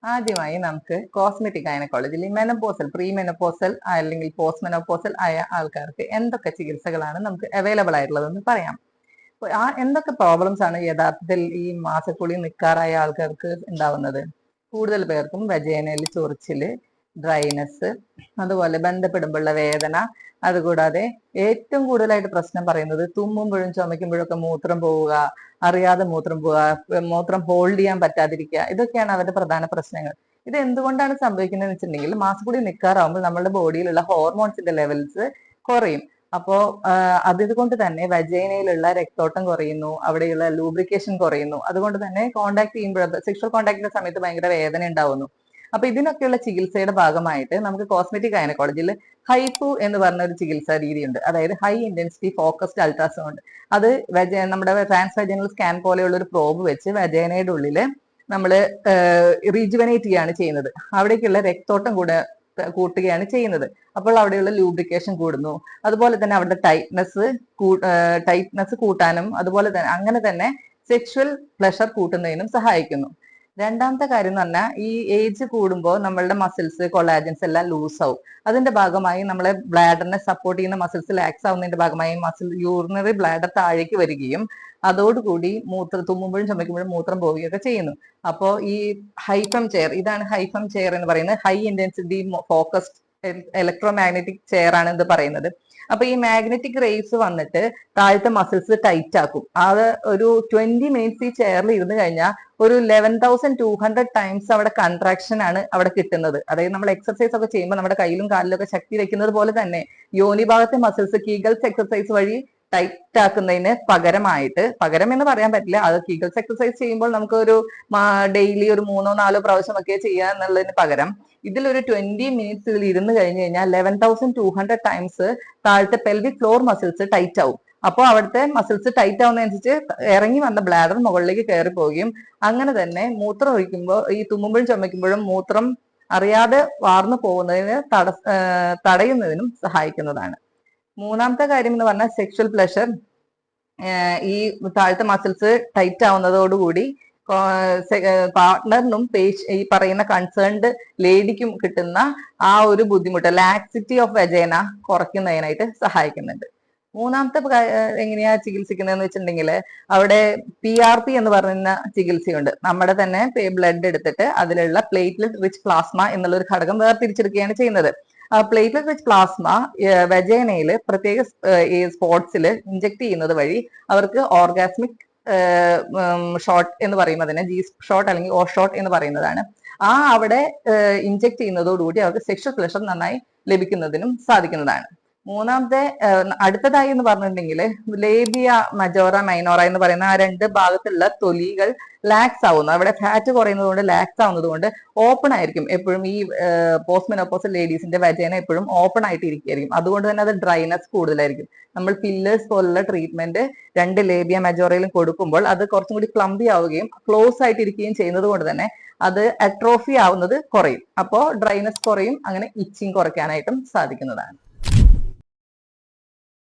ആദ്യമായി നമുക്ക് cosmetic ഗൈനക്കോളജിയിൽ menopausal, pre menopausal അല്ലെങ്കിൽ പോസ്റ്റ് മെനപ്പോസൽ ആയ ആൾക്കാർക്ക് എന്തൊക്കെ ചികിത്സകളാണ് നമുക്ക് അവൈലബിൾ ആയിട്ടുള്ളതെന്ന് പറയാം. എന്തൊക്കെ പ്രോബ്ലംസ് ആണ് യഥാർത്ഥത്തിൽ ഈ മാസക്കുളി നിൽക്കാറായ ആൾക്കാർക്ക് ഉണ്ടാവുന്നത്? കൂടുതൽ പേർക്കും വജേനയിൽ ചൊറിച്ചില്, ഡ്രൈനെസ്, അതുപോലെ ബന്ധപ്പെടുമ്പോഴുള്ള വേദന, അതുകൂടാതെ ഏറ്റവും കൂടുതലായിട്ട് പ്രശ്നം പറയുന്നത് തുമ്മുമ്പോഴും ചുമയ്ക്കുമ്പോഴും ഒക്കെ മൂത്രം പോവുക, അറിയാതെ മൂത്രം പോവുക, മൂത്രം ഹോൾഡ് ചെയ്യാൻ പറ്റാതിരിക്കുക, ഇതൊക്കെയാണ് അവരുടെ പ്രധാന പ്രശ്നങ്ങൾ. ഇത് എന്തുകൊണ്ടാണ് സംഭവിക്കുന്നത് വെച്ചിട്ടുണ്ടെങ്കിൽ മാസക്കുടി നിൽക്കാറാവുമ്പോൾ നമ്മുടെ ബോഡിയിലുള്ള ഹോർമോൺസിന്റെ ലെവൽസ് കുറയും. അപ്പോ അതുകൊണ്ട് തന്നെ വജൈനയിലുള്ള രക്തോട്ടം കുറയുന്നു, അവിടെയുള്ള ലൂബ്രിക്കേഷൻ കുറയുന്നു. അതുകൊണ്ട് തന്നെ കോണ്ടാക്ട് ചെയ്യുമ്പോഴത്തെ സെക്ഷൽ കോണ്ടാക്ടിന്റെ സമയത്ത് ഭയങ്കര വേദന ഉണ്ടാവുന്നു. അപ്പൊ ഇതിനൊക്കെയുള്ള ചികിത്സയുടെ ഭാഗമായിട്ട് നമുക്ക് കോസ്മെറ്റിക് ഗൈനക്കോളജിയിൽ ഹൈഫു എന്ന് പറഞ്ഞ ഒരു ചികിത്സാ രീതിയുണ്ട്. അതായത് ഹൈ ഇന്റൻസിറ്റി ഫോക്കസ്ഡ് അൾട്രാസൗണ്ട്. അത് നമ്മുടെ ട്രാൻസ് വജൈനൽ സ്കാൻ പോലെയുള്ള ഒരു പ്രോബ് വെച്ച് വജൈനയുടെ ഉള്ളില് നമ്മൾ റീജുവനേറ്റ് ചെയ്യാണ് ചെയ്യുന്നത്. അവിടേക്കുള്ള രക്തോട്ടം കൂട്ടുകയാണ് ചെയ്യുന്നത്. അപ്പോൾ അവിടെയുള്ള ലൂബ്രിക്കേഷൻ കൂടുന്നു. അതുപോലെ തന്നെ അവിടെ ടൈറ്റ്നസ് കൂട്ടാനും അതുപോലെ തന്നെ അങ്ങനെ തന്നെ സെക്ഷുവൽ പ്ലഷർ കൂട്ടുന്നതിനും സഹായിക്കുന്നു. രണ്ടാമത്തെ കാര്യം എന്ന് പറഞ്ഞാൽ ഈ ഏജ് കൂടുമ്പോൾ നമ്മളുടെ മസിൽസ്, കൊളാജൻസ് എല്ലാം ലൂസ് ആവും. അതിന്റെ ഭാഗമായി നമ്മളെ ബ്ലാഡറിനെ സപ്പോർട്ട് ചെയ്യുന്ന മസിൽസ് ലാക്സ് ആവുന്നതിന്റെ ഭാഗമായി യൂറിനറി ബ്ലാഡർ താഴേക്ക് വരികയും അതോടുകൂടി തുമ്മുമ്പോഴും ചുമയ്ക്കുമ്പോഴും മൂത്രം പോവുകയൊക്കെ ചെയ്യുന്നു. അപ്പോൾ ഈ ഹൈഫം ചെയർ, ഇതാണ് ഹൈഫം ചെയർ എന്ന് പറയുന്നത്. High intensity focused electro magnetic chair ആണ് ഇത് പറയുന്നത്. അപ്പൊ ഈ മാഗ്നറ്റിക് റേസ് വന്നിട്ട് താഴത്തെ മസിൽസ് ടൈറ്റ് ആക്കും. അത് ഒരു 20 മിനിറ്റ്സ് ഈ ചെയറിൽ ഇരുന്ന് കഴിഞ്ഞാൽ ഒരു 11,200 ടൈംസ് അവിടെ കൺട്രാക്ഷൻ ആണ് അവിടെ കിട്ടുന്നത്. അതായത് നമ്മൾ എക്സർസൈസ് ഒക്കെ ചെയ്യുമ്പോൾ നമ്മുടെ കയ്യിലും കാലിലും ഒക്കെ ശക്തി വെക്കുന്നത് പോലെ തന്നെ യോനി ഭാഗത്തെ മസിൽസ് കീഗൽസ് എക്സർസൈസ് വഴി ടൈറ്റ് ആക്കുന്നതിന് പകരം എന്ന് പറയാൻ പറ്റില്ല. അത് കീഗൽസ് എക്സർസൈസ് ചെയ്യുമ്പോൾ നമുക്ക് ഒരു ഡെയിലി ഒരു 3-4 പ്രാവശ്യം ഒക്കെ ചെയ്യുക എന്നുള്ളതിന് പകരം ഇതിലൊരു 20 മിനിറ്റ്സ് ഇതിൽ ഇരുന്ന് കഴിഞ്ഞു കഴിഞ്ഞാൽ 11,200 ടൈംസ് താഴത്തെ പെൽവിക് ഫ്ലോർ മസിൽസ് ടൈറ്റ് ആവും. അപ്പോൾ അവിടുത്തെ മസിൽസ് ടൈറ്റ് ആവുന്നതനുസരിച്ച് ഇറങ്ങി വന്ന ബ്ലാഡർ മുകളിലേക്ക് കയറി പോവുകയും അങ്ങനെ തന്നെ മൂത്രം ഒഴിക്കുമ്പോൾ ഈ തുമ്മുമ്പോഴും ചുമയ്ക്കുമ്പോഴും മൂത്രം അറിയാതെ വാർന്നു പോകുന്നതിന് തടയുന്നതിനും സഹായിക്കുന്നതാണ്. മൂന്നാമത്തെ കാര്യം എന്ന് പറഞ്ഞാൽ സെക്ഷൽ പ്ലഷർ. ഈ താഴത്തെ മസിൽസ് ടൈറ്റ് ആവുന്നതോടുകൂടി പാർട്ട്ണറിനും ഈ പറയുന്ന കൺസേൺഡ് ലേഡിക്കും കിട്ടുന്ന ആ ഒരു ബുദ്ധിമുട്ട്, ലാക്സിറ്റി ഓഫ് വെജൈന കുറയ്ക്കുന്നതിനായിട്ട് സഹായിക്കുന്നുണ്ട്. മൂന്നാമത്തെ എങ്ങനെയാ ചികിത്സിക്കുന്നതെന്ന് വെച്ചിട്ടുണ്ടെങ്കിൽ അവിടെ PRP എന്ന് പറയുന്ന ചികിത്സയുണ്ട്. നമ്മുടെ തന്നെ ബ്ലഡ് എടുത്തിട്ട് അതിലുള്ള പ്ലേറ്റ്ലെറ്റ് റിച്ച് പ്ലാസ്മ എന്നുള്ള ഒരു ഘടകം വേർതിരിച്ചെടുക്കുകയാണ് ചെയ്യുന്നത്. പ്ലേറ്റ്ലെറ്റ് റിച്ച് പ്ലാസ്മ വെജൈനയിൽ പ്രത്യേക സ്പോട്സിൽ ഇഞ്ചെക്ട് ചെയ്യുന്നത് വഴി അവർക്ക് ഓർഗാസ്മിക് ഷോട്ട് എന്ന് പറയുന്നതിന് ജി ഷോട്ട് അല്ലെങ്കിൽ ഓ ഷോട്ട് എന്ന് പറയുന്നതാണ്. അവിടെ ഇഞ്ചെക്ട് ചെയ്യുന്നതോടുകൂടി അവർക്ക് സെക്ഷൽ പ്ലഷർ നന്നായി ലഭിക്കുന്നതിനും സാധിക്കുന്നതാണ്. അടുത്തതായി എന്ന് പറഞ്ഞിട്ടുണ്ടെങ്കിൽ ലേബിയ മജോറ മൈനോറ എന്ന് പറയുന്ന ആ രണ്ട് ഭാഗത്തുള്ള തൊലികൾ ലാക്സ് ആവുന്നു. അവിടെ ഫാറ്റ് കുറയുന്നത് കൊണ്ട് ലാക്സ് ആവുന്നത് കൊണ്ട് ഓപ്പൺ ആയിരിക്കും എപ്പോഴും. ഈ പോസ്റ്റ് മെനോപോസൽ ലേഡീസിന്റെ വജൈന എപ്പോഴും ഓപ്പൺ ആയിട്ട് ഇരിക്കുകയായിരിക്കും. അതുകൊണ്ട് തന്നെ അത് ഡ്രൈനെസ് കൂടുതലായിരിക്കും. നമ്മൾ പില്ലേഴ്സ് പോലുള്ള ട്രീറ്റ്മെന്റ് രണ്ട് ലേബിയ മജോറയിലും കൊടുക്കുമ്പോൾ അത് കുറച്ചും കൂടി പ്ലംബി ആവുകയും ക്ലോസ് ആയിട്ട് ഇരിക്കുകയും ചെയ്യുന്നത് കൊണ്ട് തന്നെ അത് അട്രോഫി ആവുന്നത് കുറയും. അപ്പോൾ ഡ്രൈനെസ് കുറയും, അങ്ങനെ ഇച്ചിങ് കുറയ്ക്കാനായിട്ടും സാധിക്കുന്നതാണ്.